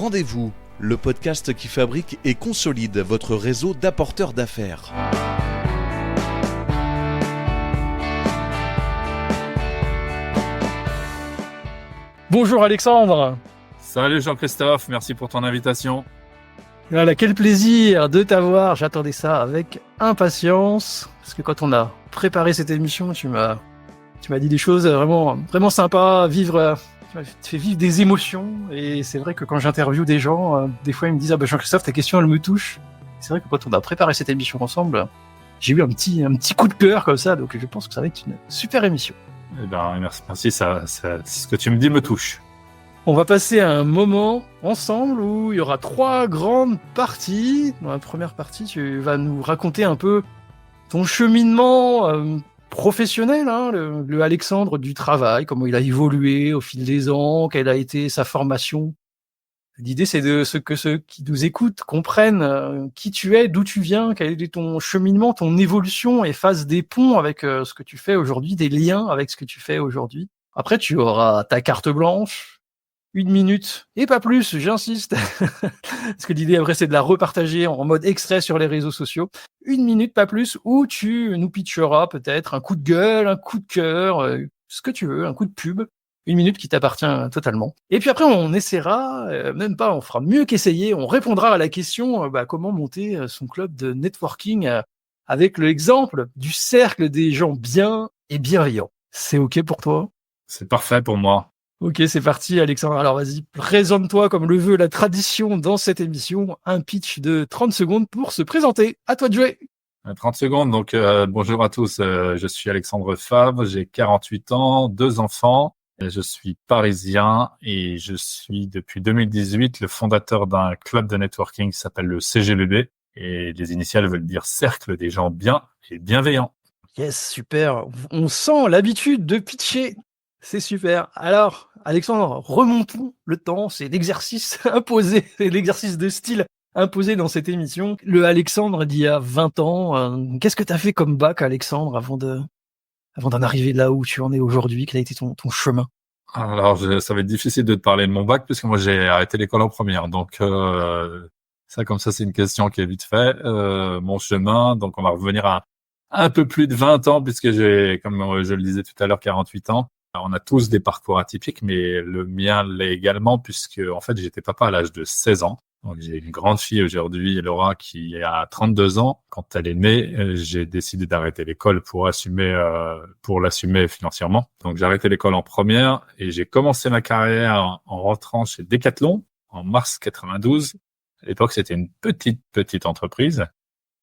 Rendez-vous, le podcast qui fabrique et consolide votre réseau d'apporteurs d'affaires. Bonjour Alexandre. Salut Jean-Christophe, merci pour ton invitation. Voilà, quel plaisir de t'avoir, j'attendais ça avec impatience, parce que quand on a préparé cette émission, tu m'as dit des choses vraiment sympas, tu m'as fait vivre des émotions, et c'est vrai que quand j'interviewe des gens, des fois ils me disent « Ah ben Jean-Christophe, ta question elle me touche ». C'est vrai que quand on a préparé cette émission ensemble, j'ai eu un petit coup de cœur comme ça, donc je pense que ça va être une super émission. Eh ben, merci, ça, ce que tu me dis me touche. On va passer à un moment ensemble où il y aura 3 grandes parties. Dans la première partie, tu vas nous raconter un peu ton cheminement professionnel, hein, le Alexandre du travail, comment il a évolué au fil des ans, quelle a été sa formation. L'idée, c'est que ceux qui nous écoutent comprennent qui tu es, d'où tu viens, quel est ton cheminement, ton évolution, et fassent des ponts avec ce que tu fais aujourd'hui, des liens avec ce que tu fais aujourd'hui. Après, tu auras ta carte blanche, 1 minute, et pas plus, j'insiste, parce que l'idée après c'est de la repartager en mode extrait sur les réseaux sociaux. 1 minute, pas plus, où tu nous pitcheras peut-être un coup de gueule, un coup de cœur, ce que tu veux, un coup de pub. 1 minute qui t'appartient totalement. Et puis après on essaiera, même pas, on fera mieux qu'essayer, on répondra à la question comment monter son club de networking avec l'exemple du cercle des gens bien et bienveillants. C'est ok pour toi ? C'est parfait pour moi. Ok, c'est parti Alexandre. Alors vas-y, présente-toi comme le veut la tradition dans cette émission. Un pitch de 30 secondes pour se présenter. À toi de jouer. 30 secondes, donc bonjour à tous, je suis Alexandre Favre, j'ai 48 ans, 2 enfants, je suis parisien et je suis depuis 2018 le fondateur d'un club de networking qui s'appelle le CGBB et les initiales veulent dire Cercle des gens bien et bienveillants. Yes, super. On sent l'habitude de pitcher. C'est super. Alors, Alexandre, remontons le temps. C'est l'exercice imposé, c'est l'exercice de style imposé dans cette émission. Le Alexandre d'il y a 20 ans, qu'est-ce que tu as fait comme bac, Alexandre, avant d'en arriver là où tu en es aujourd'hui? Quel a été ton chemin? Alors, ça va être difficile de te parler de mon bac puisque moi j'ai arrêté l'école en première. Donc, ça comme ça, c'est une question qui est vite fait. Mon chemin, donc on va revenir à un peu plus de 20 ans puisque j'ai, comme je le disais tout à l'heure, 48 ans. On a tous des parcours atypiques, mais le mien l'est également puisque, en fait, j'étais papa à l'âge de 16 ans. Donc, j'ai une grande fille aujourd'hui, Laura, qui a 32 ans. Quand elle est née, j'ai décidé d'arrêter l'école pour l'assumer financièrement. Donc, j'ai arrêté l'école en première et j'ai commencé ma carrière en rentrant chez Decathlon en mars 92. À l'époque, c'était une petite entreprise.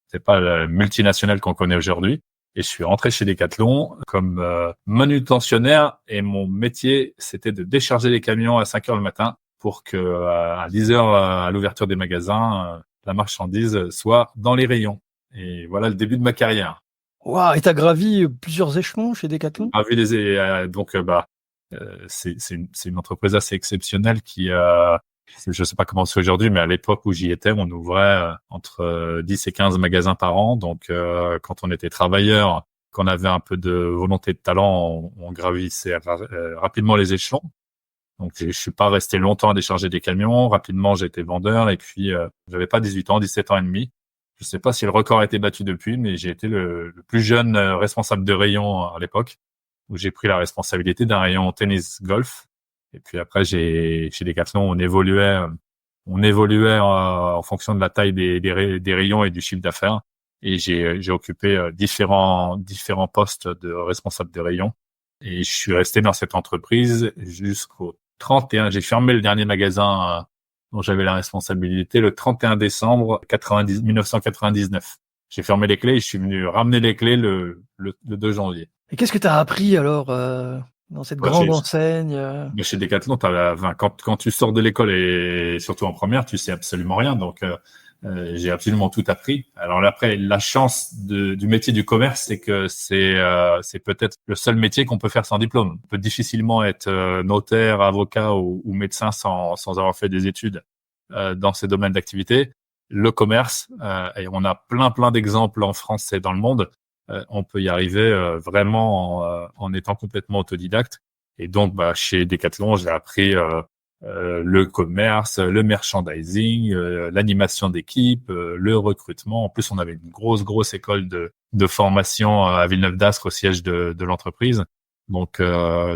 C'est pas la multinationale qu'on connaît aujourd'hui. Et je suis rentré chez Decathlon comme manutentionnaire et mon métier, c'était de décharger les camions à 5 heures le matin pour que à 10 heures à l'ouverture des magasins, la marchandise soit dans les rayons. Et voilà le début de ma carrière. Waouh, et t'as gravi plusieurs échelons chez Decathlon? C'est une entreprise assez exceptionnelle qui je sais pas comment c'est aujourd'hui, mais à l'époque où j'y étais, on ouvrait entre 10 et 15 magasins par an. Donc, quand on était travailleur, qu'on avait un peu de volonté de talent, on gravissait rapidement les échelons. Donc, je suis pas resté longtemps à décharger des camions. Rapidement, j'ai été vendeur et puis j'avais pas 18 ans, 17 ans et demi. Je sais pas si le record a été battu depuis, mais j'ai été le plus jeune responsable de rayon à l'époque, où j'ai pris la responsabilité d'un rayon tennis-golf. Et puis après, chez Decathlon, on évoluait en fonction de la taille des rayons et du chiffre d'affaires. Et j'ai occupé différents postes de responsable de rayon. Et je suis resté dans cette entreprise jusqu'au 31. J'ai fermé le dernier magasin dont j'avais la responsabilité le 31 décembre 1999. J'ai fermé les clés et je suis venu ramener les clés le 2 janvier. Et qu'est-ce que t'as appris alors dans cette grande enseigne? Mais chez Decathlon, quand tu sors de l'école et surtout en première, tu sais absolument rien. Donc, j'ai absolument tout appris. Alors après, la chance du métier du commerce, c'est que c'est peut-être le seul métier qu'on peut faire sans diplôme. On peut difficilement être notaire, avocat ou médecin sans avoir fait des études dans ces domaines d'activité. Le commerce, et on a plein d'exemples en France et dans le monde. On peut y arriver vraiment en étant complètement autodidacte. Et donc, chez Decathlon, j'ai appris le commerce, le merchandising, l'animation d'équipe, le recrutement. En plus, on avait une grosse école de formation à Villeneuve-d'Ascq, au siège de l'entreprise. Donc,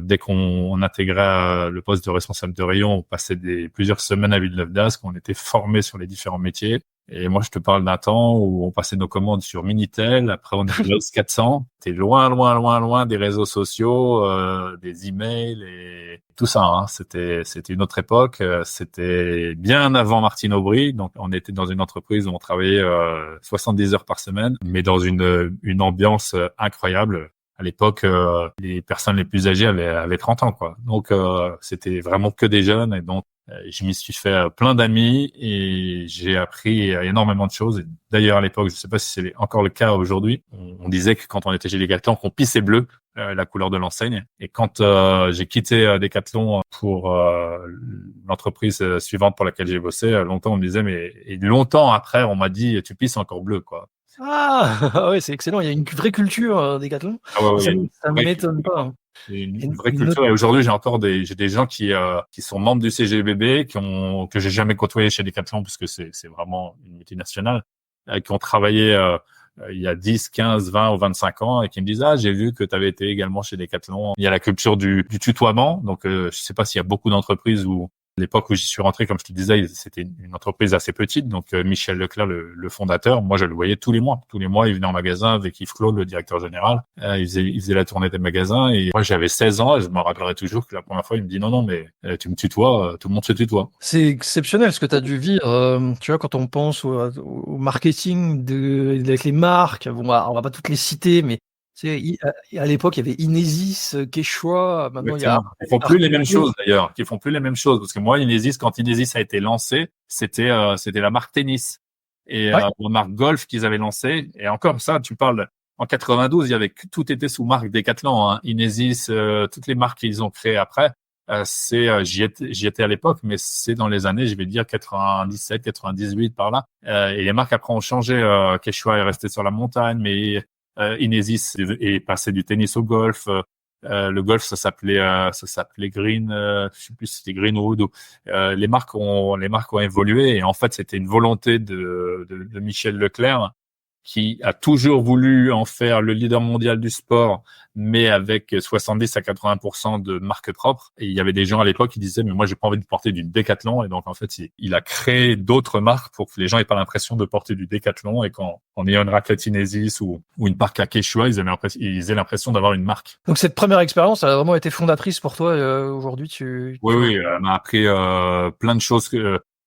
dès qu'on intégrait le poste de responsable de rayon, on passait plusieurs semaines à Villeneuve-d'Ascq, on était formé sur les différents métiers. Et moi, je te parle d'un temps où on passait nos commandes sur Minitel, après on était Lost 400. C'était loin des réseaux sociaux, des emails et tout ça. Hein. C'était une autre époque. C'était bien avant Martine Aubry. Donc, on était dans une entreprise où on travaillait 70 heures par semaine, mais dans une ambiance incroyable. À l'époque, les personnes les plus âgées avaient 30 ans, quoi. Donc, c'était vraiment que des jeunes. Et donc, je m'y suis fait plein d'amis et j'ai appris énormément de choses. Et d'ailleurs, à l'époque, je ne sais pas si c'est encore le cas aujourd'hui, on disait que quand on était chez Decathlon, qu'on pissait bleu, la couleur de l'enseigne. Et quand j'ai quitté Decathlon pour l'entreprise suivante pour laquelle j'ai bossé, longtemps on me disait, et longtemps après, on m'a dit, tu pisses encore bleu, quoi. Ah ouais, c'est excellent. Il y a une vraie culture Decathlon. Ah ouais, Ça m'étonne pas. Hein. Une vraie culture. Et aujourd'hui, j'ai des gens qui sont membres du CGBB, que j'ai jamais côtoyé chez Decathlon, parce que c'est vraiment une multinationale, qui ont travaillé il y a 10, 15, 20 ou 25 ans et qui me disent, j'ai vu que tu avais été également chez Decathlon. Il y a la culture du tutoiement. Donc, je sais pas s'il y a beaucoup d'entreprises où l'époque où j'y suis rentré, comme je te disais, c'était une entreprise assez petite. Donc, Michel Leclerc, le fondateur, moi, je le voyais tous les mois. Tous les mois, il venait en magasin avec Yves Claude, le directeur général. Il faisait la tournée des magasins. Et moi, j'avais 16 ans et je me rappellerai toujours que la première fois, il me dit, non, mais tu me tutoies, tout le monde se tutoie. C'est exceptionnel ce que tu as dû vivre. Tu vois, quand on pense au marketing avec les marques, bon, on va pas toutes les citer, mais à l'époque, il y avait Inesis, Quechua. Maintenant, il y a. Ils font plus les mêmes choses d'ailleurs. Ils font plus les mêmes choses parce que moi, Inesis, quand Inesis a été lancé, c'était la marque tennis et la marque golf qu'ils avaient lancé. Et encore ça, tu parles en 92, tout était sous marque Decathlon. Hein. Inesis, toutes les marques qu'ils ont créées après. J'y étais à l'époque, mais c'est dans les années, je vais dire 97, 98 par là. Et les marques après ont changé. Quechua est resté sur la montagne, mais Inesis est passé du tennis au golf. Le golf, ça s'appelait Green, je sais plus si c'était Greenwood. Les marques ont évolué et en fait, c'était une volonté de Michel Leclerc qui a toujours voulu en faire le leader mondial du sport, mais avec 70 à 80% de marques propres. Et il y avait des gens à l'époque qui disaient, mais moi, j'ai pas envie de porter du Decathlon. Et donc, en fait, il a créé d'autres marques pour que les gens aient pas l'impression de porter du Decathlon et qu'en ayant une raclette Inesis ou une parc à Quechua, ils aient l'impression d'avoir une marque. Donc, cette première expérience, elle a vraiment été fondatrice pour toi. Aujourd'hui, Oui, elle m'a appris plein de choses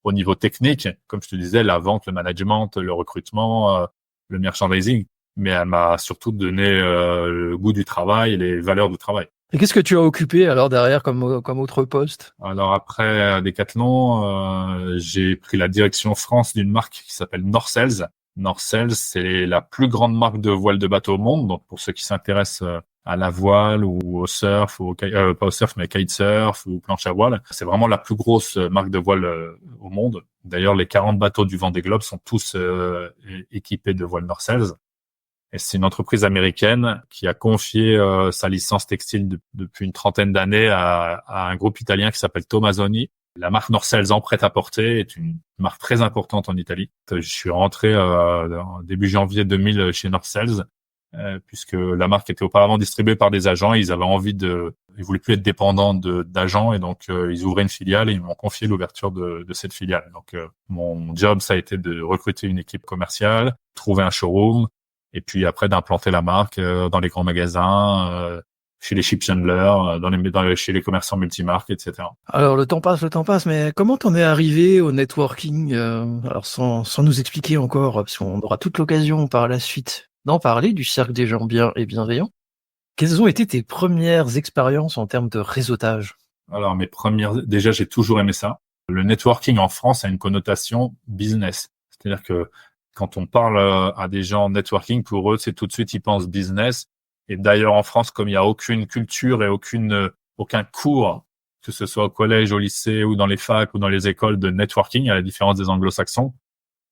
au niveau technique. Comme je te disais, la vente, le management, le recrutement, le merchandising, mais elle m'a surtout donné le goût du travail et les valeurs du travail. Et qu'est-ce que tu as occupé alors derrière comme autre poste? Alors après Decathlon, j'ai pris la direction France d'une marque qui s'appelle Norcels. Norcels, c'est la plus grande marque de voile de bateau au monde. Donc pour ceux qui s'intéressent à la voile ou au surf, pas au surf mais kitesurf ou planche à voile, c'est vraiment la plus grosse marque de voile au monde. D'ailleurs, les 40 bateaux du Vendée Globe sont tous équipés de voiles Norcels. Et c'est une entreprise américaine qui a confié sa licence textile depuis une trentaine d'années à un groupe italien qui s'appelle Tommasoni. La marque Norcels en prêt-à-porter est une marque très importante en Italie. Je suis rentré début janvier 2000 chez Norcels, puisque la marque était auparavant distribuée par des agents. Ils voulaient plus être dépendants d'agents et donc ils ouvraient une filiale et ils m'ont confié l'ouverture de cette filiale. Donc mon job, ça a été de recruter une équipe commerciale, trouver un showroom et puis après d'implanter la marque dans les grands magasins, chez les ship chandlers, chez les commerçants multimarques, etc. Alors le temps passe, mais comment t'en es arrivé au networking alors sans nous expliquer encore, parce qu'on aura toute l'occasion par la suite d'en parler, du cercle des gens bien et bienveillants. Quelles ont été tes premières expériences en termes de réseautage? Alors déjà j'ai toujours aimé ça. Le networking en France a une connotation business. C'est-à-dire que quand on parle à des gens networking, pour eux, c'est tout de suite, ils pensent business. Et d'ailleurs, en France, comme il n'y a aucune culture et aucun cours, que ce soit au collège, au lycée ou dans les facs ou dans les écoles de networking, à la différence des anglo-saxons,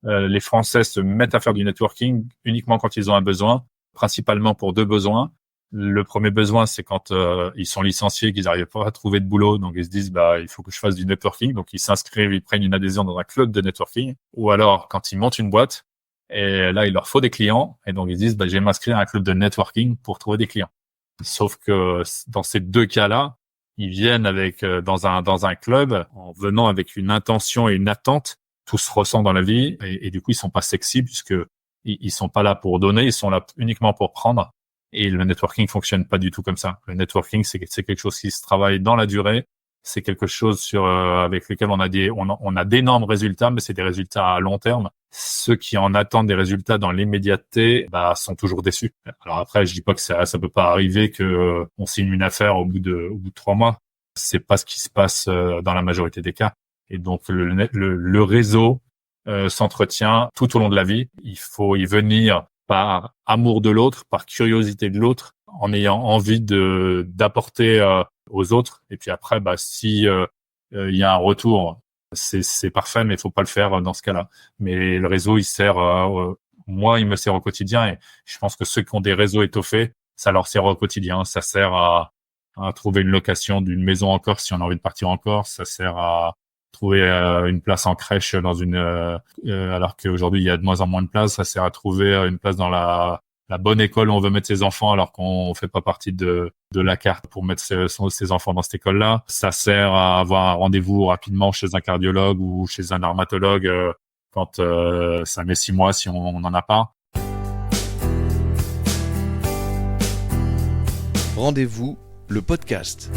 les Français se mettent à faire du networking uniquement quand ils ont un besoin, principalement pour deux besoins. Le premier besoin, c'est quand ils sont licenciés, qu'ils n'arrivent pas à trouver de boulot, donc ils se disent il faut que je fasse du networking, donc ils s'inscrivent, ils prennent une adhésion dans un club de networking, ou alors quand ils montent une boîte et là il leur faut des clients et donc ils se disent je vais m'inscrire à un club de networking pour trouver des clients. Sauf que dans ces deux cas-là, ils viennent avec dans un club en venant avec une intention et une attente. Tout se ressent dans la vie et du coup ils sont pas sexy puisque ils sont pas là pour donner, ils sont là uniquement pour prendre. Et le networking fonctionne pas du tout comme ça. Le networking, c'est quelque chose qui se travaille dans la durée. C'est quelque chose avec lequel on a d'énormes résultats, mais c'est des résultats à long terme. Ceux qui en attendent des résultats dans l'immédiateté, sont toujours déçus. Alors après, je dis pas que ça peut pas arriver que on signe une affaire au bout de 3 mois. C'est pas ce qui se passe dans la majorité des cas. Et donc le réseau s'entretient tout au long de la vie. Il faut y venir par amour de l'autre, par curiosité de l'autre, en ayant envie d'apporter aux autres. Et puis après, si il y a un retour, c'est parfait, mais il faut pas le faire dans ce cas-là. Mais le réseau, il sert, moi, il me sert au quotidien, et je pense que ceux qui ont des réseaux étoffés, ça leur sert au quotidien. Ça sert à trouver une location d'une maison en Corse si on a envie de partir en Corse. Ça sert à trouver une place en crèche alors qu'aujourd'hui il y a de moins en moins de places. Ça sert à trouver une place dans la bonne école où on veut mettre ses enfants alors qu'on fait pas partie de la carte pour mettre ses enfants dans cette école-là. Ça sert à avoir un rendez-vous rapidement chez un cardiologue ou chez un dermatologue quand ça met 6 mois si on n'en a pas. Rendez-vous, le podcast.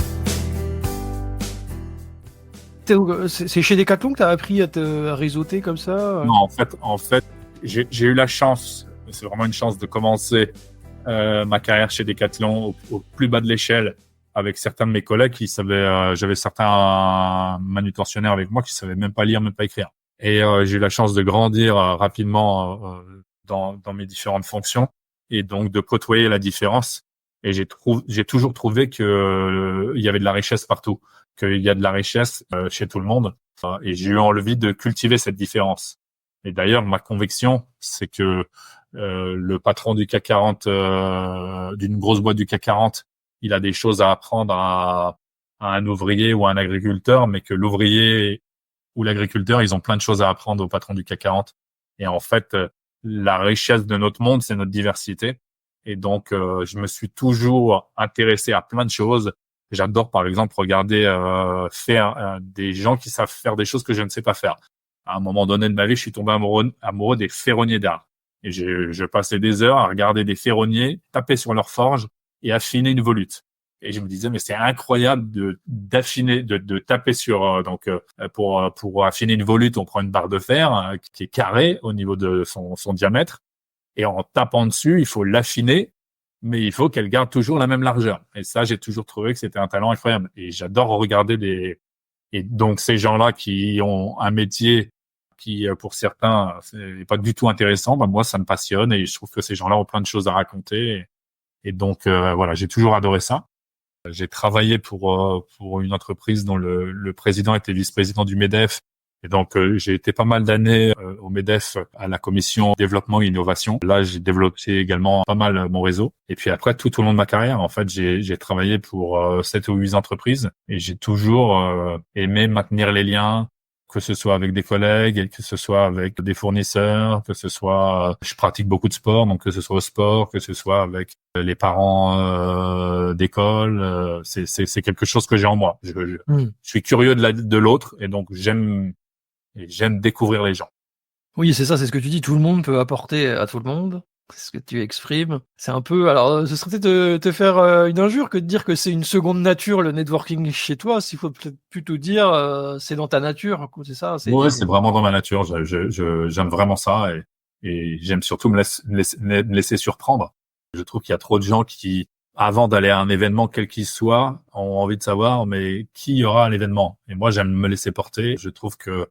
C'est chez Decathlon que tu as appris à réseauter comme ça? Non, en fait, j'ai eu la chance, c'est vraiment une chance de commencer ma carrière chez Decathlon au plus bas de l'échelle avec certains de mes collègues qui savaient, j'avais certains manutentionnaires avec moi qui savaient même pas lire, même pas écrire. Et j'ai eu la chance de grandir rapidement dans mes différentes fonctions et donc de côtoyer la différence. Et j'ai toujours trouvé que il y avait de la richesse partout, qu'il y a de la richesse chez tout le monde. Et j'ai eu envie de cultiver cette différence. Et d'ailleurs, ma conviction, c'est que le patron du CAC 40, d'une grosse boîte du CAC 40, il a des choses à apprendre à un ouvrier ou à un agriculteur, mais que l'ouvrier ou l'agriculteur, ils ont plein de choses à apprendre au patron du CAC 40. Et en fait, la richesse de notre monde, c'est notre diversité. Et donc, je me suis toujours intéressé à plein de choses. J'adore, par exemple, regarder faire des gens qui savent faire des choses que je ne sais pas faire. À un moment donné de ma vie, je suis tombé amoureux des ferronniers d'art. Et je passais des heures à regarder des ferronniers taper sur leur forge et affiner une volute. Et je me disais, mais c'est incroyable de taper sur pour affiner une volute, on prend une barre de fer qui est carrée au niveau de son diamètre. Et en tapant dessus, il faut l'affiner, mais il faut qu'elle garde toujours la même largeur. Et ça, j'ai toujours trouvé que c'était un talent incroyable. Et j'adore regarder et donc ces gens-là qui ont un métier qui, pour certains, c'est pas du tout intéressant, moi, ça me passionne et je trouve que ces gens-là ont plein de choses à raconter. Et donc, voilà, j'ai toujours adoré ça. J'ai travaillé pour une entreprise dont le président était vice-président du MEDEF. Et donc, j'ai été pas mal d'années au MEDEF à la commission développement et innovation. Là, j'ai développé également pas mal mon réseau. Et puis après, tout au long de ma carrière, en fait, j'ai travaillé pour 7 ou 8 entreprises et j'ai toujours aimé maintenir les liens, que ce soit avec des collègues, que ce soit avec des fournisseurs, que ce soit, je pratique beaucoup de sport, donc que ce soit au sport, que ce soit avec les parents d'école, c'est quelque chose que j'ai en moi. Je suis curieux de l'autre et donc j'aime découvrir les gens. Oui, c'est ça, c'est ce que tu dis. Tout le monde peut apporter à tout le monde. C'est ce que tu exprimes. C'est un peu. Alors, ce serait peut-être te faire une injure que de dire que c'est une seconde nature le networking chez toi. S'il faut peut-être plutôt dire c'est dans ta nature, c'est ça. Oui, c'est vraiment dans ma nature. J'aime vraiment ça et j'aime surtout me laisser surprendre. Je trouve qu'il y a trop de gens qui, avant d'aller à un événement quel qu'il soit, ont envie de savoir mais qui y aura à l'événement. Et moi, j'aime me laisser porter. Je trouve que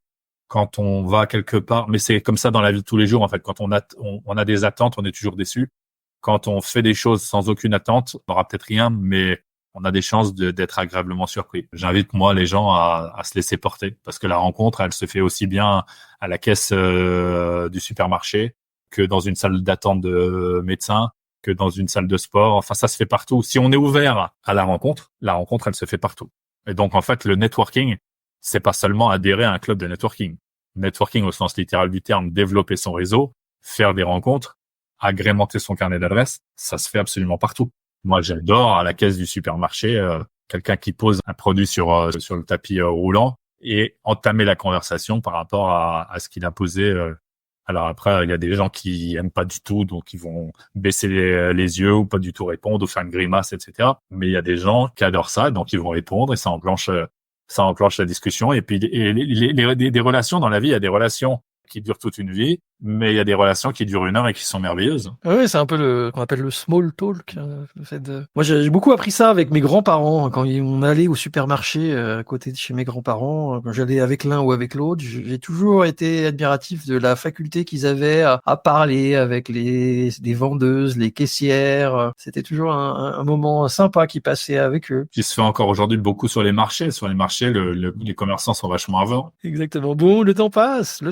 quand on va quelque part, mais c'est comme ça dans la vie de tous les jours en fait. Quand on a des attentes, on est toujours déçu. Quand on fait des choses sans aucune attente, on n'aura peut-être rien, mais on a des chances d'être agréablement surpris. J'invite moi les gens à se laisser porter parce que la rencontre, elle se fait aussi bien à la caisse du supermarché que dans une salle d'attente de médecin, que dans une salle de sport. Enfin, ça se fait partout. Si on est ouvert à la rencontre, elle se fait partout. Et donc, en fait, le networking, c'est pas seulement adhérer à un club de networking. Networking au sens littéral du terme, développer son réseau, faire des rencontres, agrémenter son carnet d'adresses, ça se fait absolument partout. Moi, j'adore à la caisse du supermarché, quelqu'un qui pose un produit sur le tapis roulant et entamer la conversation par rapport à ce qu'il a posé. Alors après, il y a des gens qui aiment pas du tout, donc ils vont baisser les yeux ou pas du tout répondre ou faire une grimace, etc. Mais il y a des gens qui adorent ça, donc ils vont répondre et ça enclenche la discussion. Et puis des relations dans la vie, il y a des relations qui durent toute une vie, mais il y a des relations qui durent 1 heure et qui sont merveilleuses. Oui, c'est un peu qu'on appelle le small talk. Le fait Moi, j'ai beaucoup appris ça avec mes grands-parents. Quand on allait au supermarché à côté de chez mes grands-parents, quand j'allais avec l'un ou avec l'autre, j'ai toujours été admiratif de la faculté qu'ils avaient à parler avec les vendeuses, les caissières. C'était toujours un moment sympa qui passait avec eux. Qui se fait encore aujourd'hui beaucoup sur les marchés. Sur les marchés, les commerçants sont vachement avant. Exactement. Bon, le temps passe.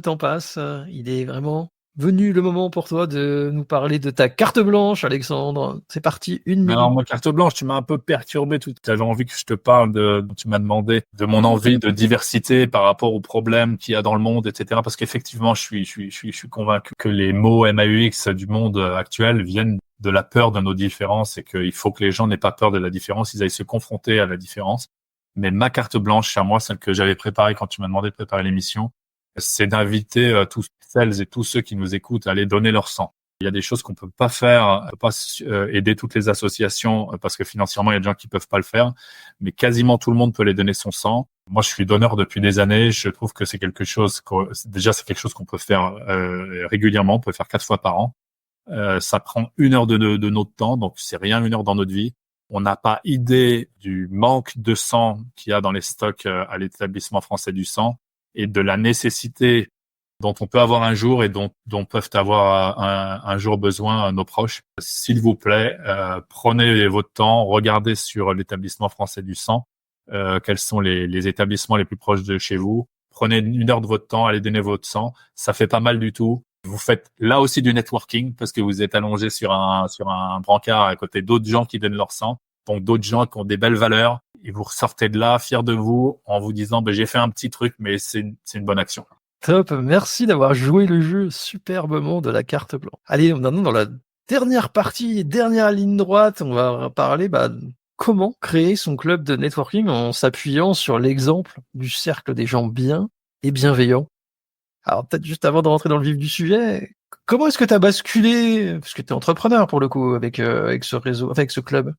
Il est vraiment venu le moment pour toi de nous parler de ta carte blanche, Alexandre. C'est parti, 1 minute. Alors, moi, carte blanche, tu m'as un peu perturbé tout. Tu avais envie que je te parle tu m'as demandé de mon envie de diversité par rapport aux problèmes qu'il y a dans le monde, etc. Parce qu'effectivement, je suis convaincu que les mots MAUX du monde actuel viennent de la peur de nos différences et qu'il faut que les gens n'aient pas peur de la différence, ils aillent se confronter à la différence. Mais ma carte blanche, à moi, celle que j'avais préparée quand tu m'as demandé de préparer l'émission, c'est d'inviter tous celles et tous ceux qui nous écoutent à aller donner leur sang. Il y a des choses qu'on peut pas faire, on peut pas aider toutes les associations parce que financièrement il y a des gens qui peuvent pas le faire, mais quasiment tout le monde peut aller donner son sang. Moi, je suis donneur depuis des années. Je trouve que c'est quelque chose c'est quelque chose qu'on peut faire régulièrement. On peut faire 4 fois par an. Ça prend 1 heure de notre temps, donc c'est rien 1 heure dans notre vie. On n'a pas idée du manque de sang qu'il y a dans les stocks à l'établissement français du sang et de la nécessité dont on peut avoir un jour et dont peuvent avoir un jour besoin nos proches. S'il vous plaît, prenez votre temps, regardez sur l'établissement français du sang quels sont les établissements les plus proches de chez vous. Prenez 1 heure de votre temps, allez donner votre sang. Ça fait pas mal du tout. Vous faites là aussi du networking parce que vous êtes allongé sur un brancard à côté d'autres gens qui donnent leur sang, donc d'autres gens qui ont des belles valeurs. Et vous ressortez de là fiers de vous en vous disant j'ai fait un petit truc, mais c'est une bonne action. Top, merci d'avoir joué le jeu superbement de la carte blanche. Allez, maintenant dans la dernière partie, dernière ligne droite, on va parler comment créer son club de networking en s'appuyant sur l'exemple du cercle des gens bien et bienveillants. Alors peut-être juste avant de rentrer dans le vif du sujet, comment est-ce que tu as basculé, parce que tu es entrepreneur pour le coup, avec ce réseau, avec ce club?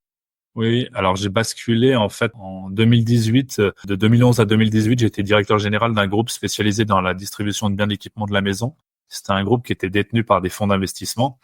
Oui, alors j'ai basculé en fait en 2018. De 2011 à 2018, j'étais directeur général d'un groupe spécialisé dans la distribution de biens d'équipement de la maison. C'était un groupe qui était détenu par des fonds d'investissement,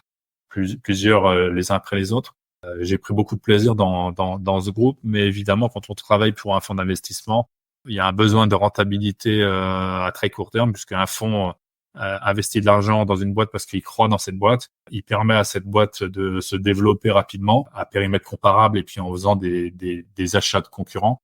plusieurs les uns après les autres. J'ai pris beaucoup de plaisir dans ce groupe, mais évidemment, quand on travaille pour un fonds d'investissement, il y a un besoin de rentabilité à très court terme, puisqu'un fonds investit de l'argent dans une boîte parce qu'il croit dans cette boîte. Il permet à cette boîte de se développer rapidement à périmètre comparable et puis en faisant des achats de concurrents.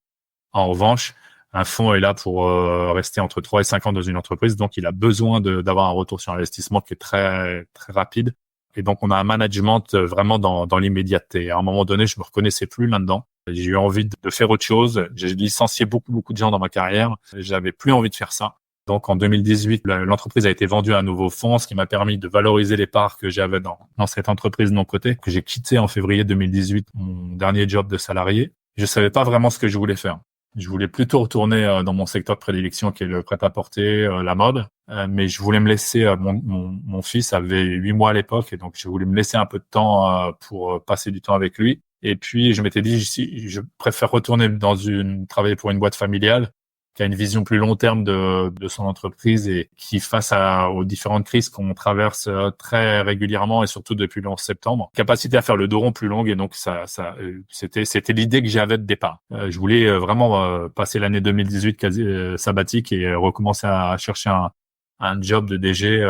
En revanche, un fonds est là pour rester entre 3 et 5 ans dans une entreprise, donc il a besoin d'avoir un retour sur investissement qui est très très rapide. Et donc on a un management vraiment dans l'immédiateté. À un moment donné, je me reconnaissais plus là-dedans. J'ai eu envie de faire autre chose. J'ai licencié beaucoup de gens dans ma carrière. J'avais plus envie de faire ça. Donc, en 2018, l'entreprise a été vendue à un nouveau fonds, ce qui m'a permis de valoriser les parts que j'avais dans cette entreprise de mon côté, que j'ai quitté en février 2018, mon dernier job de salarié. Je savais pas vraiment ce que je voulais faire. Je voulais plutôt retourner dans mon secteur de prédilection, qui est le prêt-à-porter, la mode. Mais je voulais me laisser, mon fils avait 8 mois à l'époque, et donc je voulais me laisser un peu de temps pour passer du temps avec lui. Et puis, je m'étais dit, je préfère retourner travailler pour une boîte familiale, qui a une vision plus long terme de son entreprise et qui, face aux différentes crises qu'on traverse très régulièrement et surtout depuis le 11 septembre, capacité à faire le dos rond plus longue. Et donc, c'était l'idée que j'avais de départ. Je voulais vraiment passer l'année 2018 sabbatique et recommencer à chercher un job de DG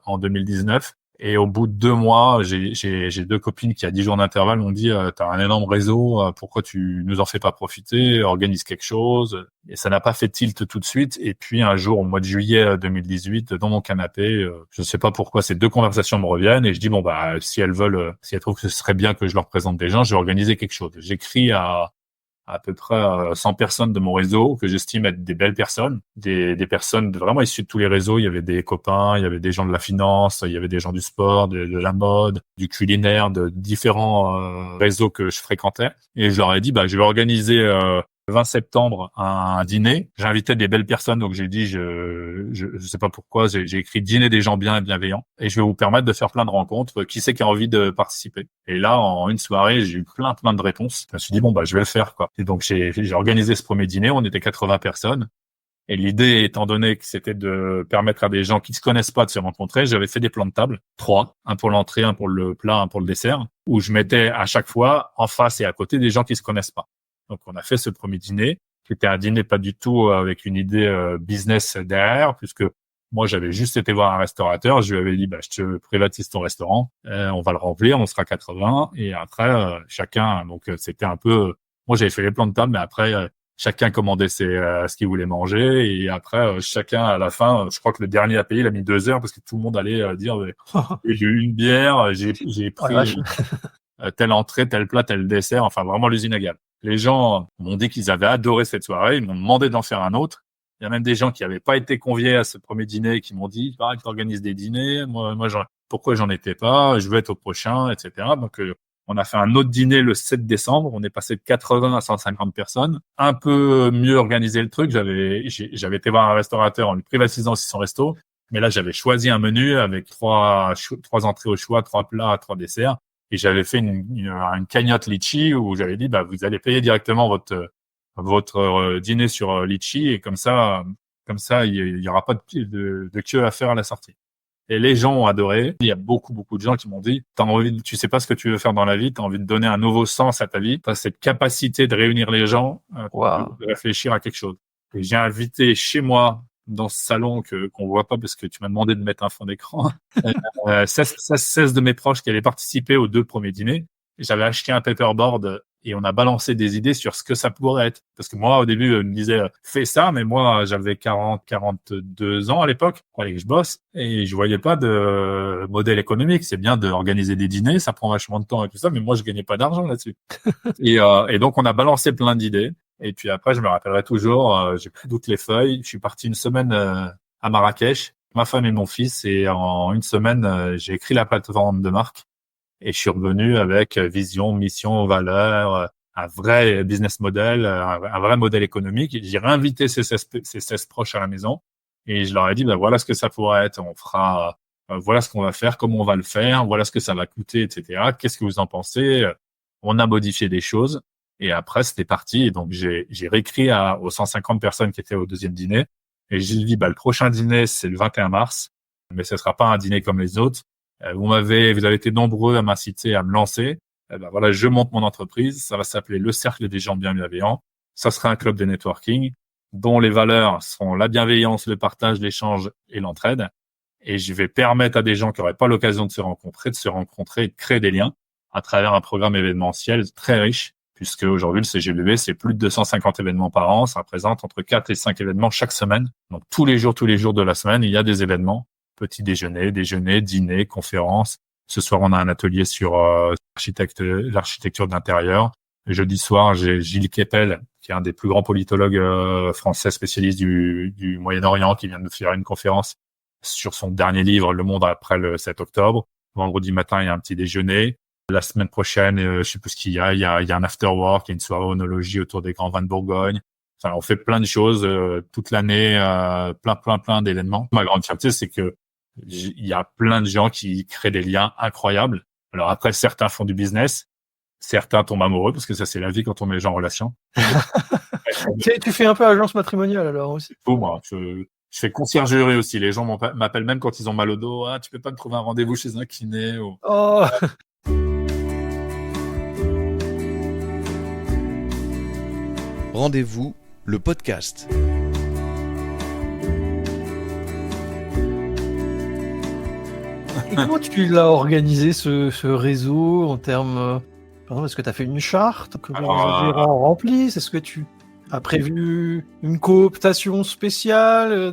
en 2019. Et au bout de 2 mois, j'ai 2 copines qui, à 10 jours d'intervalle, m'ont dit t'as un énorme réseau, pourquoi tu nous en fais pas profiter, organise quelque chose. Et ça n'a pas fait tilt tout de suite. Et puis un jour, au mois de juillet 2018, dans mon canapé, je sais pas pourquoi, ces 2 conversations me reviennent et je dis bon bah si elles veulent, si elles trouvent que ce serait bien que je leur présente des gens, je vais organiser quelque chose. J'écris à peu près 100 personnes de mon réseau que j'estime être des belles personnes, des personnes vraiment issues de tous les réseaux. Il y avait des copains, il y avait des gens de la finance, il y avait des gens du sport, de la mode, du culinaire, de différents réseaux que je fréquentais. Et je leur ai dit, je vais organiser le 20 septembre un dîner. J'ai invité des belles personnes, donc j'ai dit, je sais pas pourquoi, j'ai écrit dîner des gens bien et bienveillants, et je vais vous permettre de faire plein de rencontres. Qui c'est qui a envie de participer? Et là, en une soirée, j'ai eu plein de réponses. Je me suis dit je vais le faire, quoi. Et donc j'ai organisé ce premier dîner. On était 80 personnes. Et l'idée, étant donné que c'était de permettre à des gens qui ne se connaissent pas de se rencontrer, j'avais fait des plans de table, 3, un pour l'entrée, un pour le plat, un pour le dessert, où je mettais à chaque fois en face et à côté des gens qui se connaissent pas. Donc, on a fait ce premier dîner, qui était un dîner pas du tout avec une idée business derrière, puisque moi, j'avais juste été voir un restaurateur. Je lui avais dit, je te privatise ton restaurant, on va le remplir, on sera 80. Et après, chacun, donc c'était un peu... Moi, j'avais fait les plans de table, mais après, chacun commandait ce qu'il voulait manger. Et après, chacun, à la fin, je crois que le dernier à payer, il a mis 2 heures, parce que tout le monde allait dire, j'ai eu une bière, j'ai pris telle entrée, tel plat, tel dessert, enfin vraiment l'usine à gaz. Les gens m'ont dit qu'ils avaient adoré cette soirée, ils m'ont demandé d'en faire un autre. Il y a même des gens qui n'avaient pas été conviés à ce premier dîner qui m'ont dit « tu organises des dîners, moi pourquoi j'en étais pas, je veux être au prochain, etc. » Donc on a fait un autre dîner le 7 décembre, on est passé de 80 à 150 personnes. Un peu mieux organisé le truc, j'avais été voir un restaurateur en lui privatisant aussi son resto, mais là j'avais choisi un menu avec 3 entrées au choix, 3 plats, 3 desserts. Et j'avais fait une cagnotte litchi où j'avais dit vous allez payer directement votre dîner sur litchi, et comme ça il y aura pas de queue à faire à la sortie. Et les gens ont adoré. Il y a beaucoup de gens qui m'ont dit tu sais pas ce que tu veux faire dans la vie, tu as envie de donner un nouveau sens à ta vie, tu as cette capacité de réunir les gens, de réfléchir à quelque chose. Et j'ai invité chez moi, dans ce salon qu'on voit pas parce que tu m'as demandé de mettre un fond d'écran, 16 de mes proches qui avaient participé aux 2 premiers dîners. J'avais acheté un paperboard et on a balancé des idées sur ce que ça pourrait être. Parce que moi, au début, on me disait fais ça, mais moi, j'avais 42 ans à l'époque, il fallait que je bosse, et je voyais pas de modèle économique. C'est bien d'organiser des dîners, ça prend vachement de temps et tout ça, mais moi, je gagnais pas d'argent là-dessus. et donc, on a balancé plein d'idées. Et puis après, je me rappellerai toujours, j'ai pris toutes les feuilles. Je suis parti une semaine à Marrakech, ma femme et mon fils, et en une semaine, j'ai écrit la plateforme de marque. Et je suis revenu avec vision, mission, valeur, un vrai business model, un vrai modèle économique. J'ai réinvité ces 16 proches à la maison et je leur ai dit, voilà ce que ça pourrait être. On fera, voilà ce qu'on va faire, comment on va le faire, voilà ce que ça va coûter, etc. Qu'est-ce que vous en pensez? On a modifié des choses. Et après, c'était parti. Et donc, j'ai réécrit aux 150 personnes qui étaient au deuxième dîner. Et j'ai dit, le prochain dîner, c'est le 21 mars. Mais ce sera pas un dîner comme les autres. Vous avez été nombreux à m'inciter à me lancer. Voilà, je monte mon entreprise. Ça va s'appeler le Cercle des gens bienveillants. Ça sera un club de networking dont les valeurs sont la bienveillance, le partage, l'échange et l'entraide. Et je vais permettre à des gens qui n'auraient pas l'occasion de se rencontrer et de créer des liens à travers un programme événementiel très riche, puisque aujourd'hui, le CGBB, c'est plus de 250 événements par an. Ça représente entre 4 et 5 événements chaque semaine. Donc, tous les jours de la semaine, il y a des événements. Petit déjeuner, dîner, conférences. Ce soir, on a un atelier sur l'architecture d'intérieur. Jeudi soir, j'ai Gilles Kepel, qui est un des plus grands politologues français spécialistes du Moyen-Orient, qui vient de faire une conférence sur son dernier livre, Le Monde après le 7 octobre. Vendredi matin, il y a un petit déjeuner. La semaine prochaine, je sais plus ce qu'il y a. Il y a un after work, il y a une soirée onologie autour des grands vins de Bourgogne. Enfin, on fait plein de choses toute l'année, plein d'événements. Ma grande fierté, c'est que il y a plein de gens qui créent des liens incroyables. Alors après, certains font du business, certains tombent amoureux, parce que ça, c'est la vie quand on met les gens en relation. Tu fais un peu agence matrimoniale alors aussi. Moi, je fais conciergerie aussi. Les gens m'appellent même quand ils ont mal au dos. Tu peux pas me trouver un rendez-vous chez un kiné ou... Oh. Rendez-vous, le podcast. Et comment tu l'as organisé ce réseau en termes, par exemple, est-ce que tu as fait une charte que les adhérents remplissent? Est-ce que tu as prévu une cooptation spéciale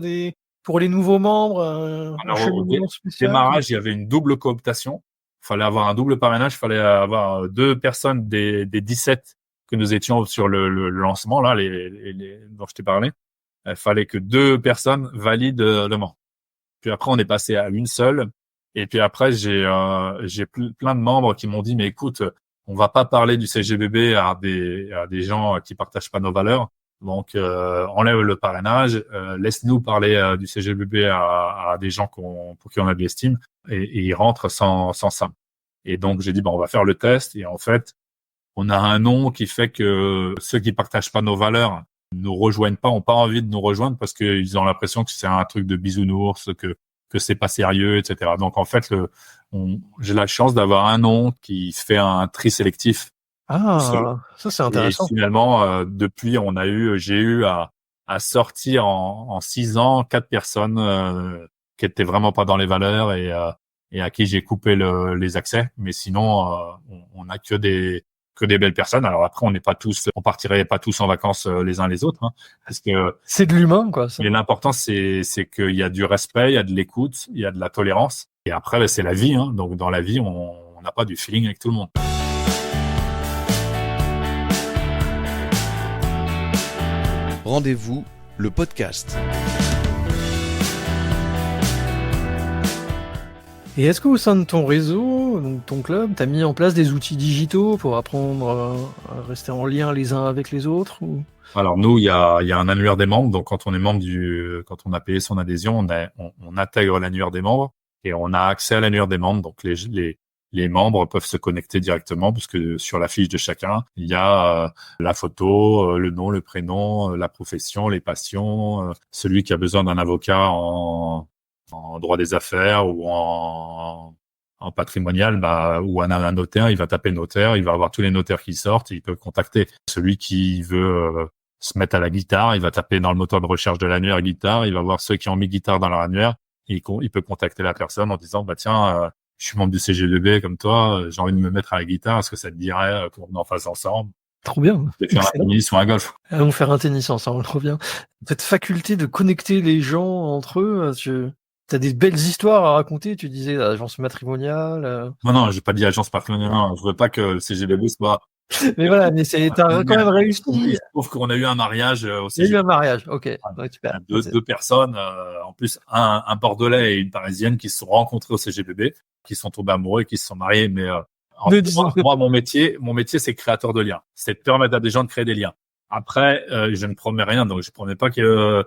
pour les nouveaux membres, un cheminement Au spécial? démarrage, il y avait une double cooptation. Il fallait avoir un double parrainage. Il fallait avoir 2 personnes des 17 que nous étions sur le lancement, là, les dont je t'ai parlé. Il fallait que 2 personnes valident le membre. Puis après, on est passé à une seule. Et puis après, j'ai plein de membres qui m'ont dit, mais écoute, on va pas parler du CGBB à des gens qui partagent pas nos valeurs. Donc, enlève le parrainage, laisse-nous parler du CGBB à des gens pour qui on a de l'estime, et ils rentrent sans ça. Et donc, j'ai dit, on va faire le test. Et en fait, on a un nom qui fait que ceux qui partagent pas nos valeurs nous rejoignent pas, ont pas envie de nous rejoindre parce qu'ils ont l'impression que c'est un truc de bisounours, que c'est pas sérieux, etc. Donc, en fait, j'ai la chance d'avoir un nom qui fait un tri sélectif. Ah, ça c'est intéressant. Et finalement, depuis, j'ai eu à sortir en 6 ans 4 personnes qui étaient vraiment pas dans les valeurs et à qui j'ai coupé les accès. Mais sinon, on a que des belles personnes. Alors après, on partirait pas tous en vacances les uns les autres, hein, parce que C'est de l'humain, quoi. Ça. mais l'important c'est qu'il y a du respect, il y a de l'écoute, il y a de la tolérance. Et après, c'est la vie, hein. Donc dans la vie, on n'a pas du feeling avec tout le monde. Rendez-vous, le podcast. Et est-ce qu'au sein de ton réseau, donc ton club, tu as mis en place des outils digitaux pour apprendre à rester en lien les uns avec les autres ou... Alors nous, il y a un annuaire des membres. Donc quand on est membre quand on a payé son adhésion, on intègre l'annuaire des membres et on a accès à l'annuaire des membres. Donc les membres peuvent se connecter directement parce que sur la fiche de chacun, il y a la photo, le nom, le prénom, la profession, les passions, celui qui a besoin d'un avocat en droit des affaires ou en patrimonial, ou un notaire, il va taper notaire, il va avoir tous les notaires qui sortent, il peut contacter. Celui qui veut se mettre à la guitare, il va taper dans le moteur de recherche de l'annuaire guitare, il va voir ceux qui ont mis guitare dans leur annuaire, et il peut contacter la personne en disant, tiens, je suis membre du CGBB comme toi, j'ai envie de me mettre à la guitare, est-ce que ça te dirait qu'on en fasse ensemble? Trop bien. De faire un tennis ou un golf. Allons faire un tennis ensemble, trop bien. Cette faculté de connecter les gens entre eux, t'as des belles histoires à raconter, tu disais l'agence matrimoniale. Non, j'ai pas dit agence partenaire, je veux pas que le CGBB soit... Mais voilà, mais t'as quand même réussi. Il se trouve qu'on a eu un mariage au CGBB. Il y a eu un mariage, ok. Ouais, super. Deux personnes, en plus un Bordelais et une Parisienne qui se sont rencontrés au CGBB, qui sont tombés amoureux et qui se sont mariés. Mais moi, mon métier, c'est créateur de liens. C'est de permettre à des gens de créer des liens. Après, je ne promets rien, donc je promets pas que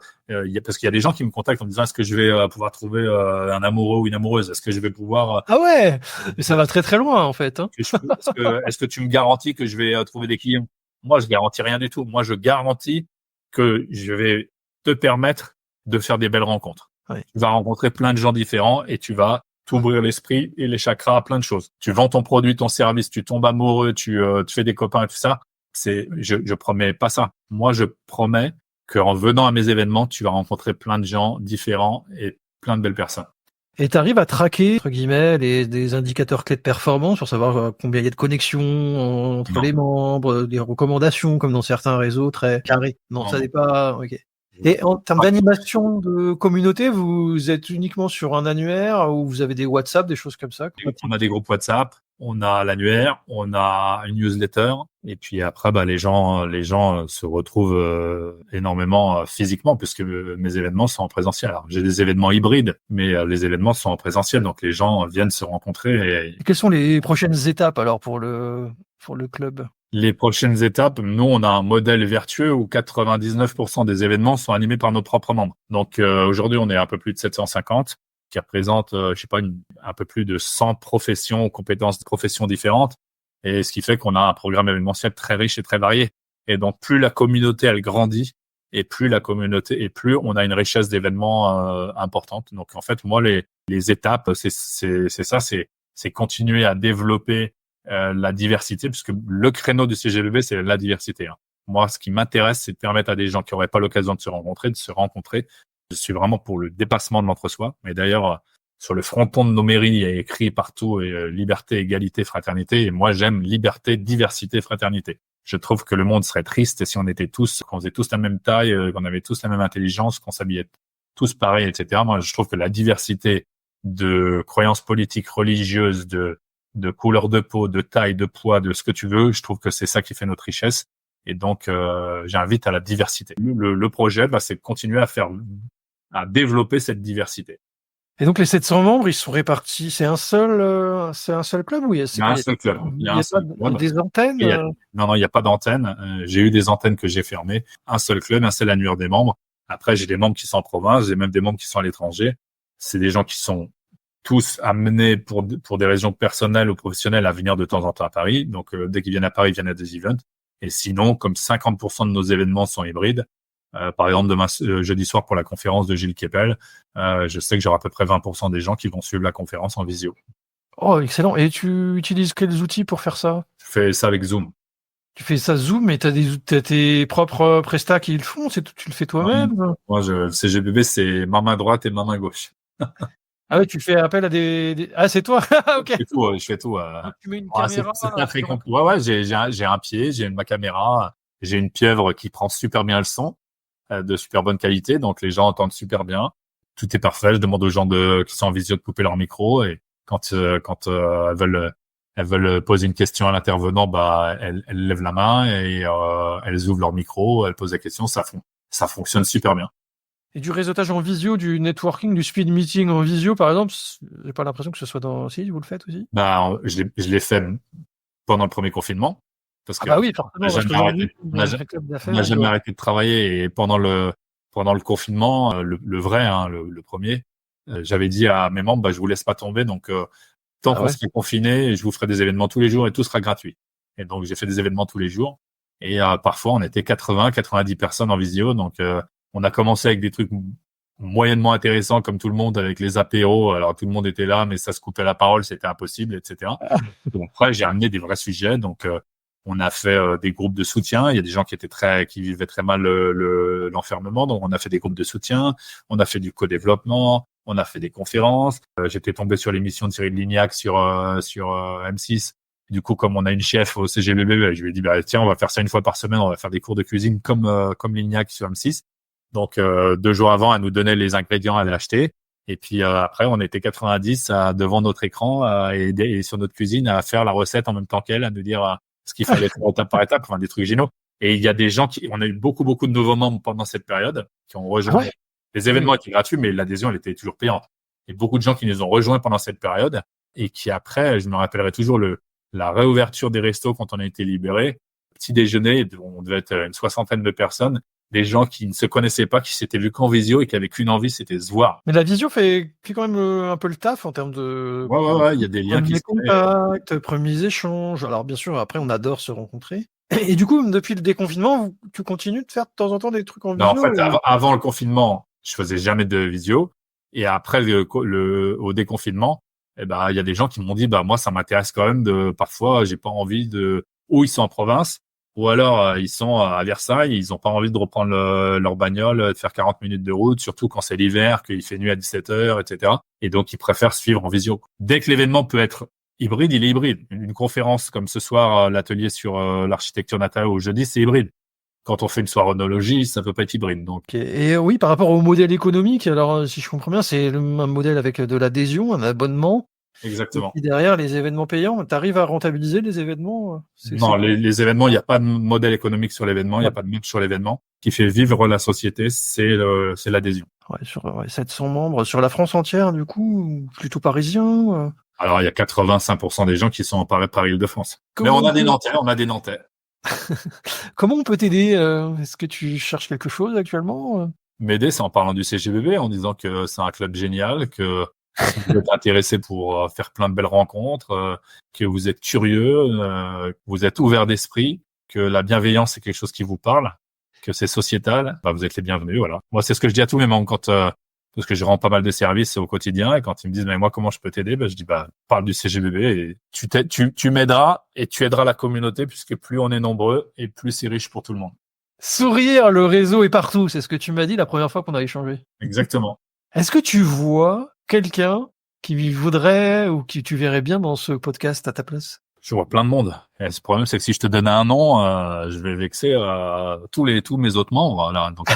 parce qu'il y a des gens qui me contactent en me disant est-ce que je vais pouvoir trouver un amoureux ou une amoureuse, est-ce que je vais pouvoir Ah ouais, mais ça va très très loin en fait. Hein. Est-ce que tu me garantis que je vais trouver des clients? Moi, je garantis rien du tout. Moi, je garantis que je vais te permettre de faire des belles rencontres. Ouais. Tu vas rencontrer plein de gens différents et tu vas t'ouvrir l'esprit et les chakras à plein de choses. Tu vends ton produit, ton service, tu tombes amoureux, tu fais des copains et tout ça. Je promets pas ça. Moi, je promets qu'en venant à mes événements, tu vas rencontrer plein de gens différents et plein de belles personnes. Et tu arrives à traquer, entre guillemets, des indicateurs clés de performance pour savoir combien il y a de connexions entre les membres, des recommandations comme dans certains réseaux très carrés. Non, ça n'est pas... Ok. Et en termes d'animation de communauté, vous êtes uniquement sur un annuaire ou vous avez des WhatsApp, des choses comme ça? On a des groupes WhatsApp, on a l'annuaire, on a une newsletter, et puis après, les gens se retrouvent énormément physiquement puisque mes événements sont en présentiel. Alors, j'ai des événements hybrides, mais les événements sont en présentiel, donc les gens viennent se rencontrer. Et quelles sont les prochaines étapes alors pour le club? Les prochaines étapes, nous, on a un modèle vertueux où 99% des événements sont animés par nos propres membres. Donc aujourd'hui, on est à un peu plus de 750, qui représente, un peu plus de 100 professions, compétences de professions différentes. Et ce qui fait qu'on a un programme événementiel très riche et très varié. Et donc, plus la communauté, elle grandit, et plus on a une richesse d'événements importante. Donc, en fait, moi, les étapes, c'est continuer à développer la diversité, puisque le créneau du CGBB, c'est la diversité. Hein. Moi, ce qui m'intéresse, c'est de permettre à des gens qui n'auraient pas l'occasion de se rencontrer. Je suis vraiment pour le dépassement de l'entre-soi. Mais d'ailleurs, sur le fronton de nos mairies, il y a écrit partout liberté, égalité, fraternité. Et moi, j'aime liberté, diversité, fraternité. Je trouve que le monde serait triste si on était tous, qu'on faisait tous la même taille, qu'on avait tous la même intelligence, qu'on s'habillait tous pareil, etc. Moi, je trouve que la diversité de croyances politiques, religieuses, de couleur de peau, de taille, de poids, de ce que tu veux, je trouve que c'est ça qui fait notre richesse. Et donc, j'invite à la diversité. Le projet, c'est de continuer à développer cette diversité. Et donc les 700 membres, ils sont répartis. C'est un seul club ou Il y a un seul club. Il y a pas des antennes. Non, il n'y a pas d'antenne. J'ai eu des antennes que j'ai fermées. Un seul club, un seul annuaire des membres. Après, j'ai des membres qui sont en province, j'ai même des membres qui sont à l'étranger. C'est des gens qui sont tous amenés pour des raisons personnelles ou professionnelles à venir de temps en temps à Paris. Donc, dès qu'ils viennent à Paris, ils viennent à des events. Et sinon, comme 50% de nos événements sont hybrides, par exemple, demain, jeudi soir, pour la conférence de Gilles Kepel, je sais que j'aurai à peu près 20% des gens qui vont suivre la conférence en visio. Oh, excellent. Et tu utilises quels outils pour faire ça? Je fais ça avec Zoom. Tu fais ça Zoom, mais t'as tes propres prestats qui le font, tu le fais toi-même? Moi, le CGBB, c'est ma main droite et ma main gauche. Ah oui, tu fais appel à Ah, c'est toi? Ok. Je fais tout. Tu mets une caméra. C'est pas très compliqué. Ouais, j'ai un pied, j'ai ma caméra, j'ai une pieuvre qui prend super bien le son, de super bonne qualité, donc les gens entendent super bien. Tout est parfait. Je demande aux gens qui sont en visio de couper leur micro, et quand elles veulent poser une question à l'intervenant, elles lèvent la main et elles ouvrent leur micro, elles posent la question. Ça fonctionne super bien. Et du réseautage en visio, du networking, du speed meeting en visio, par exemple, j'ai pas l'impression que ce soit Si, vous le faites aussi? Je l'ai fait pendant le premier confinement. Parce que oui, forcément. On n'a jamais arrêté de travailler, et pendant le confinement, le vrai, le premier, j'avais dit à mes membres, je vous laisse pas tomber, donc tant qu'on sera confiné, je vous ferai des événements tous les jours et tout sera gratuit. Et donc j'ai fait des événements tous les jours, et parfois on était 90 personnes en visio, donc on a commencé avec des trucs moyennement intéressants comme tout le monde, avec les apéros. Alors tout le monde était là, mais ça se coupait la parole, c'était impossible, etc. Donc après j'ai amené des vrais sujets, donc on a fait des groupes de soutien. Il y a des gens qui vivaient très mal l'enfermement, donc on a fait des groupes de soutien. On a fait du co-développement. On a fait des conférences. J'étais tombé sur l'émission de Cyril Lignac sur M6. Du coup, comme on a une chef au CGBB, je lui ai dit tiens, on va faire ça une fois par semaine. On va faire des cours de cuisine comme Lignac sur M6. Donc 2 jours avant, elle nous donnait les ingrédients à acheter. Et puis après, on était 90 devant notre écran et sur notre cuisine à faire la recette en même temps qu'elle, à nous dire ce qu'il fallait faire étape par étape, enfin des trucs géniaux. Et il y a des gens on a eu beaucoup de nouveaux membres pendant cette période qui ont rejoint. Les événements étaient gratuits, mais l'adhésion, elle était toujours payante. Et beaucoup de gens qui nous ont rejoints pendant cette période et qui après, je me rappellerai toujours la réouverture des restos quand on a été libérés. Petit déjeuner, on devait être une 60aine de personnes, des gens qui ne se connaissaient pas, qui s'étaient vus qu'en visio et qui avaient qu'une envie, c'était se voir. Mais la visio fait quand même un peu le taf en termes de... Ouais, il y a des liens qui se créent. Premiers échanges. Alors bien sûr, après, on adore se rencontrer. Et du coup, depuis le déconfinement, tu continues de faire de temps en temps des trucs en visio? Non, en fait, avant le confinement, je faisais jamais de visio. Et après au déconfinement, il y a des gens qui m'ont dit, moi, ça m'intéresse quand même parfois, j'ai pas envie ou ils sont en province, ou alors ils sont à Versailles, ils ont pas envie de reprendre leur bagnole, de faire 40 minutes de route, surtout quand c'est l'hiver, qu'il fait nuit à 17h, etc. Et donc, ils préfèrent suivre en visio. Dès que l'événement peut être hybride, il est hybride. Une conférence comme ce soir, l'atelier sur l'architecture natale au jeudi, c'est hybride. Quand on fait une soirée onologie, ça peut pas être hybride. Donc. Et oui, par rapport au modèle économique, alors si je comprends bien, c'est un modèle avec de l'adhésion, un abonnement. Exactement. Et derrière, les événements payants, tu arrives à rentabiliser les événements? Non, les événements, il n'y a pas de modèle économique sur l'événement, il n'y a pas de marge sur l'événement. Ce qui fait vivre la société, c'est l'adhésion. Ouais, sur 700 membres, sur la France entière, du coup, plutôt parisien? Alors, il y a 85% des gens qui sont en Paris-Île-de-France. Mais on a des Nantais. Comment on peut t'aider? Est-ce que tu cherches quelque chose actuellement? M'aider, c'est en parlant du CGBB, en disant que c'est un club génial, que vous êtes intéressé pour faire plein de belles rencontres, que vous êtes curieux, que vous êtes ouvert d'esprit, que la bienveillance, c'est quelque chose qui vous parle, que c'est sociétal. Vous êtes les bienvenus, voilà. Moi, c'est ce que je dis à tous mes membres parce que je rends pas mal de services au quotidien, et quand ils me disent mais moi comment je peux t'aider, je dis parle du CGBB et tu m'aideras et tu aideras la communauté, puisque plus on est nombreux et plus c'est riche pour tout le monde. Sourire, le réseau est partout, c'est ce que tu m'as dit la première fois qu'on a échangé. Exactement. Est-ce que tu vois quelqu'un qui voudrait ou qui tu verrais bien dans ce podcast à ta place? Je vois plein de monde. Et ce problème, c'est que si je te donne un nom, je vais vexer tous mes autres membres. Là. Donc,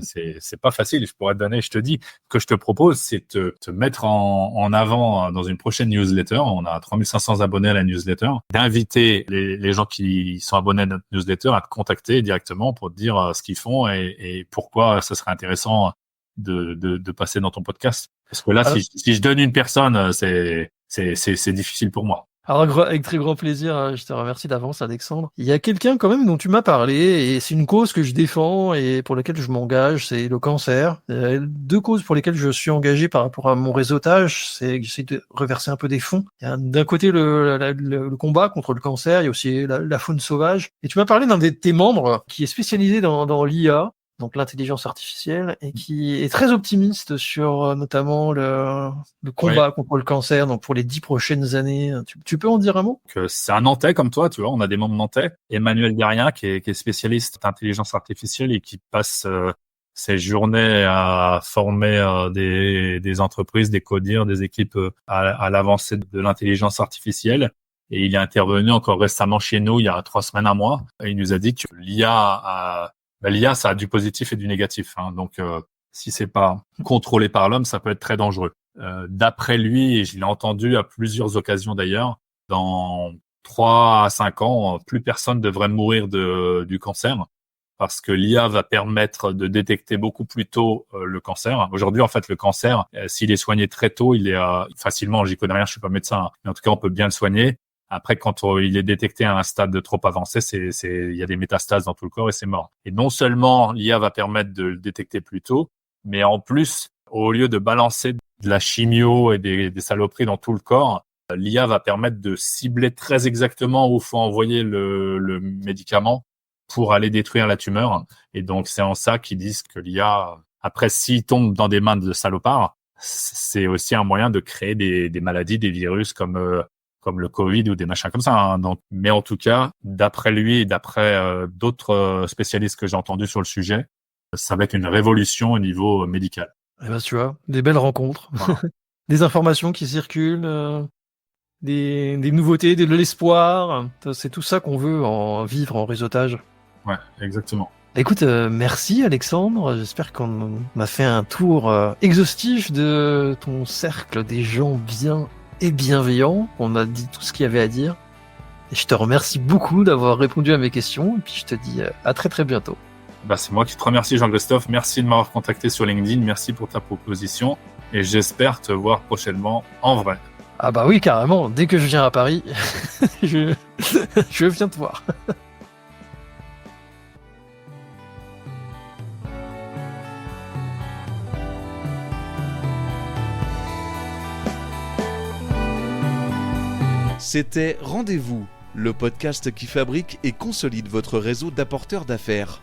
c'est pas facile. Je pourrais te donner, je te dis, ce que je te propose, c'est te mettre en avant dans une prochaine newsletter. On a 3500 abonnés à la newsletter. D'inviter les gens qui sont abonnés à notre newsletter à te contacter directement pour te dire ce qu'ils font et pourquoi ça serait intéressant de passer dans ton podcast. Parce que là, si je donne une personne, c'est difficile pour moi. Alors, avec très grand plaisir, je te remercie d'avance, Alexandre. Il y a quelqu'un quand même dont tu m'as parlé, et c'est une cause que je défends et pour laquelle je m'engage, c'est le cancer. 2 causes pour lesquelles je suis engagé par rapport à mon réseautage, c'est que j'essaie de reverser un peu des fonds. Il y a d'un côté le combat contre le cancer, il y a aussi la faune sauvage. Et tu m'as parlé d'un de tes membres qui est spécialisé dans l'IA, donc l'intelligence artificielle, et qui est très optimiste sur notamment le combat contre le cancer, donc pour les 10 prochaines années. Tu peux en dire un mot? C'est un Nantais comme toi, tu vois, on a des membres nantais. Emmanuel Garien, qui est spécialiste d'intelligence artificielle et qui passe ses journées à former des entreprises, des codires, des équipes à l'avancée de l'intelligence artificielle. Et il est intervenu encore récemment chez nous, il y a 3 semaines, un mois, et il nous a dit que l'IA, ça a du positif et du négatif. Hein. Donc, si c'est pas contrôlé par l'homme, ça peut être très dangereux. D'après lui, et je l'ai entendu à plusieurs occasions d'ailleurs, dans 3 à 5 ans, plus personne devrait mourir du cancer parce que l'IA va permettre de détecter beaucoup plus tôt le cancer. Aujourd'hui, en fait, le cancer, s'il est soigné très tôt, il est facilement, j'y connais rien, je suis pas médecin, hein, mais en tout cas, on peut bien le soigner. Après, quand il est détecté à un stade trop avancé, il y a des métastases dans tout le corps et c'est mort. Et non seulement l'IA va permettre de le détecter plus tôt, mais en plus, au lieu de balancer de la chimio et des saloperies dans tout le corps, l'IA va permettre de cibler très exactement où faut envoyer le médicament pour aller détruire la tumeur. Et donc, c'est en ça qu'ils disent que l'IA, après, s'il tombe dans des mains de salopards, c'est aussi un moyen de créer des maladies, des virus comme le Covid ou des machins comme ça. Hein. Donc, mais en tout cas, d'après lui et d'après d'autres spécialistes que j'ai entendus sur le sujet, ça va être une révolution au niveau médical. Eh ben, tu vois, des belles rencontres, voilà. Des informations qui circulent, des nouveautés, de l'espoir. C'est tout ça qu'on veut vivre en réseautage. Ouais, exactement. Écoute, merci Alexandre. J'espère qu'on a fait un tour exhaustif de ton cercle des gens bien et bienveillants. On a dit tout ce qu'il y avait à dire. Et je te remercie beaucoup d'avoir répondu à mes questions. Et puis je te dis à très très bientôt. C'est moi qui te remercie, Jean-Christophe. Merci de m'avoir contacté sur LinkedIn. Merci pour ta proposition. Et j'espère te voir prochainement en vrai. Ah bah oui, carrément. Dès que je viens à Paris, je viens te voir. C'était Rendez-vous, le podcast qui fabrique et consolide votre réseau d'apporteurs d'affaires.